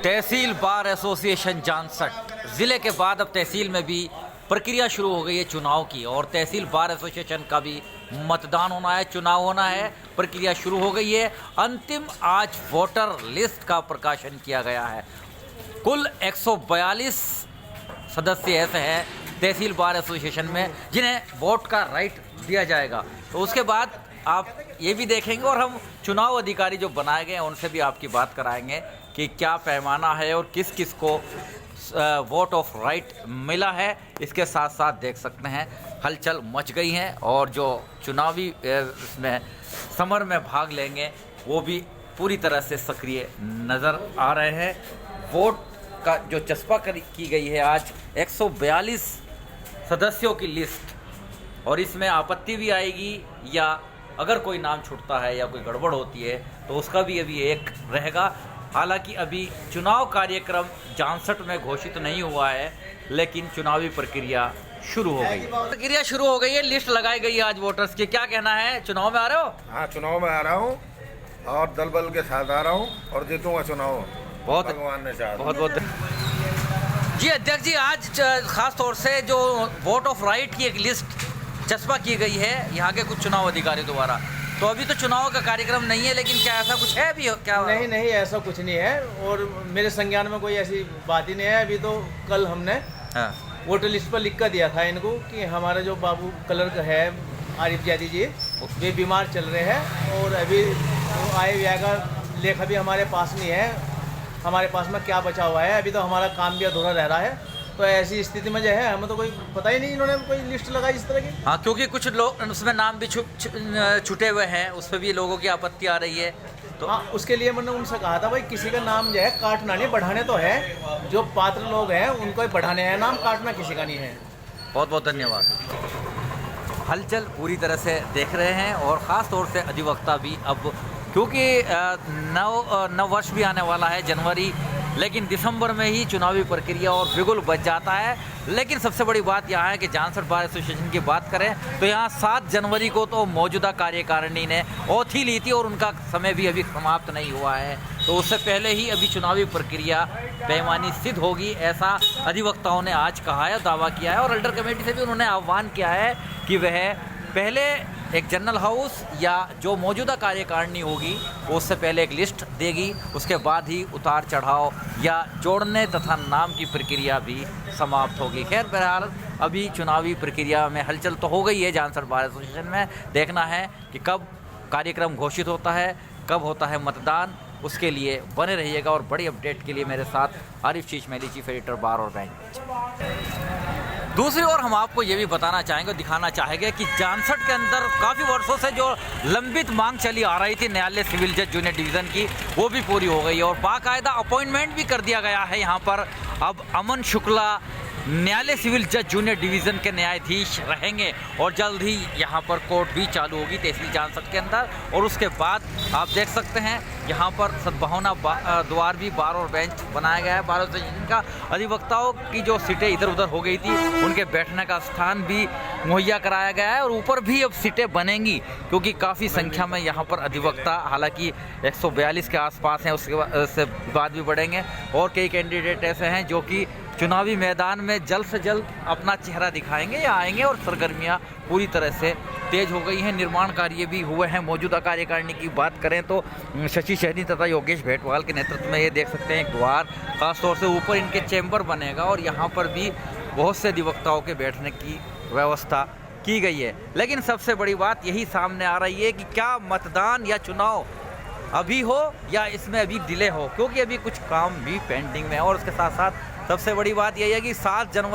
तहसील bar association Jansath ज़िले के बाद अब तहसील में भी प्रक्रिया शुरू हो गई है चुनाव की, और तहसील बार एसोसिएशन का भी मतदान होना है, चुनाव होना है, प्रक्रिया शुरू हो गई है। अंतिम आज वोटर लिस्ट का प्रकाशन किया गया है। कुल 142 सदस्य ऐसे हैं तहसील बार एसोसिएशन में जिन्हें वोट का राइट दिया जाएगा। तो उसके बाद आप ये भी देखेंगे और हम चुनाव अधिकारी जो बनाए गए हैं उनसे भी आपकी बात कराएंगे कि क्या पैमाना है और किस किस को वोट ऑफ राइट मिला है। इसके साथ साथ देख सकते हैं हलचल मच गई है और जो चुनावी इसमें समर में भाग लेंगे वो भी पूरी तरह से सक्रिय नज़र आ रहे हैं। वोट का जो चस्पा की गई है आज 142 सदस्यों की लिस्ट, और इसमें आपत्ति भी आएगी या अगर कोई नाम छूटता है या कोई गड़बड़ होती है तो उसका भी अभी एक रहेगा। हालांकि अभी चुनाव कार्यक्रम जानसठ में घोषित नहीं हुआ है, लेकिन चुनावी प्रक्रिया शुरू हो गई है। प्रक्रिया शुरू हो गई है, लिस्ट लगाई गई है आज वोटर्स की। क्या कहना है, चुनाव में आ रहे हो? हाँ, चुनाव में आ रहा हूँ और दल बल के साथ आ रहा हूँ और जीतूंगा चुनाव। बहुत भगवान ने चाहा। बहुत बहुत जी अध्यक्ष जी, आज खास तौर से जो वोट ऑफ राइट की एक लिस्ट चस्पा की गई है यहाँ के कुछ चुनाव अधिकारी द्वारा, तो अभी तो चुनाव का कार्यक्रम नहीं है, लेकिन क्या ऐसा कुछ है अभी? क्या नहीं, ऐसा कुछ नहीं है और मेरे संज्ञान में कोई ऐसी बात ही नहीं है। अभी तो कल हमने वोटर लिस्ट पर लिख कर दिया था इनको कि हमारे जो बाबू क्लर्क है आरिफ जादी जी, वे बीमार चल रहे हैं और अभी आय व्यय का लेखा भी हमारे पास नहीं है। हमारे पास में क्या बचा हुआ है, अभी तो हमारा काम भी अधूरा रह रहा है। तो ऐसी स्थिति में जो है हमें तो कोई पता ही नहीं इन्होंने कोई लिस्ट लगाई इस तरह की। हाँ, क्योंकि कुछ लोग उसमें नाम भी छुटे हुए हैं, उस पर भी लोगों की आपत्ति आ रही है। तो हाँ, उसके लिए मैंने उनसे कहा था भाई किसी का नाम जो है काटना नहीं, बढ़ाने तो है। जो पात्र लोग हैं उनको ही बढ़ाने हैं नाम, काटना किसी का नहीं है। बहुत बहुत धन्यवाद। हलचल पूरी तरह से देख रहे हैं और ख़ास तौर से अधिवक्ता भी, अब क्योंकि नव वर्ष भी आने वाला है जनवरी, लेकिन दिसंबर में ही चुनावी प्रक्रिया और बिगुल बच जाता है। लेकिन सबसे बड़ी बात यहाँ है कि जानसठ बार एसोसिएशन की बात करें तो यहाँ 7 जनवरी को तो मौजूदा कार्यकारिणी ने ओथी ली थी और उनका समय भी अभी समाप्त नहीं हुआ है, तो उससे पहले ही अभी चुनावी प्रक्रिया बेईमानी सिद्ध होगी, ऐसा अधिवक्ताओं ने आज कहा है, दावा किया है। और अल्डर कमेटी से भी उन्होंने आह्वान किया है कि वह पहले एक जनरल हाउस या जो मौजूदा कार्यकारिणी होगी उससे पहले एक लिस्ट देगी, उसके बाद ही उतार चढ़ाव या जोड़ने तथा नाम की प्रक्रिया भी समाप्त होगी। खैर, बहरहाल अभी चुनावी प्रक्रिया में हलचल तो हो गई है जानसठ बार एसोसिएशन में। देखना है कि कब कार्यक्रम घोषित होता है, कब होता है मतदान, उसके लिए बने रहिएगा। और बड़ी अपडेट के लिए मेरे साथ आरिफ चीचमेली, चीफ एडिटर बार और बेंच। दूसरी ओर हम आपको ये भी बताना चाहेंगे, दिखाना चाहेंगे कि जानसठ के अंदर काफ़ी वर्षों से जो लंबित मांग चली आ रही थी न्यायालय सिविल जज जूनियर डिवीज़न की, वो भी पूरी हो गई है और बाकायदा अपॉइंटमेंट भी कर दिया गया है। यहाँ पर अब अमन शुक्ला न्यायालय सिविल जज जूनियर डिवीज़न के न्यायाधीश रहेंगे और जल्द ही यहाँ पर कोर्ट भी चालू होगी तहसील जानसठ के अंदर। और उसके बाद आप देख सकते हैं यहाँ पर सद्भावना द्वार भी बार और बेंच बनाया गया है। बार एसोसिएशन का अधिवक्ताओं की जो सीटें इधर उधर हो गई थी उनके बैठने का स्थान भी मुहैया कराया गया है और ऊपर भी अब सीटें बनेंगी, क्योंकि काफ़ी संख्या में यहाँ पर अधिवक्ता, हालांकि 142 के आसपास हैं, उसके बाद भी बढ़ेंगे। और कई कैंडिडेट ऐसे हैं जो कि चुनावी मैदान में जल्द से जल्द अपना चेहरा दिखाएंगे या आएंगे और सरगर्मियाँ पूरी तरह से तेज हो गई हैं। निर्माण कार्य भी हुए हैं। मौजूदा कार्यकारिणी की बात करें तो शशि शहनी तथा योगेश भेटवाल के नेतृत्व में ये देख सकते हैं एक द्वार, खासतौर से ऊपर इनके चैम्बर बनेगा और यहाँ पर भी बहुत से अधिवक्ताओं के बैठने की व्यवस्था की गई है। लेकिन सबसे बड़ी बात यही सामने आ रही है कि क्या मतदान या चुनाव अभी हो या इसमें अभी डिले हो, क्योंकि अभी कुछ काम भी पेंडिंग में है। और उसके साथ साथ सबसे बड़ी बात यही है कि 7 जनवरी